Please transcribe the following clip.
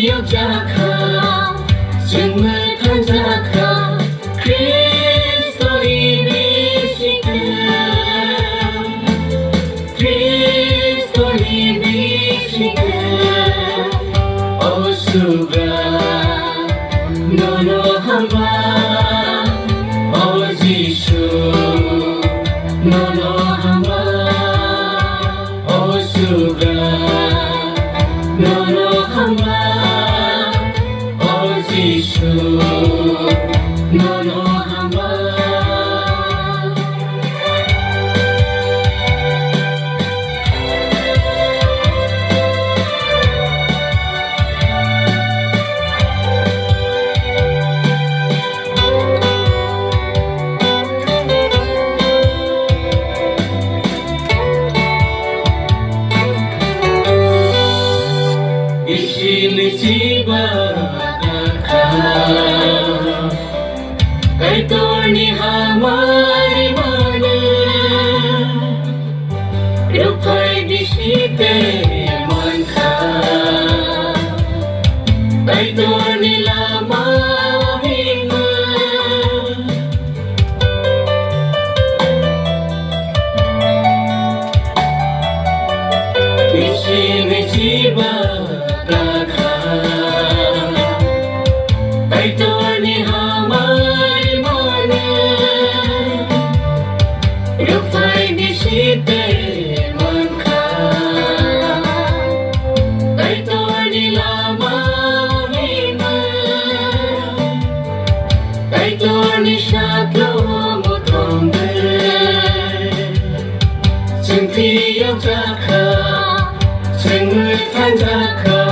역작하 정말 탄작하 그리스도의 미시크 그리스도의 미시크 오수가 너너 한바 오지수 너너 한바 오수가 너너 한바 오지수 너너 한바 이신의 지바가 kay torni hamari mane rupai disite man kha kay torni lama hinga ishime jiba rakha kay torni hamari mane rupai disite man kha kay torni lama hinga kay torni shaklo mo tombe 정피 역작하 정을 탄작하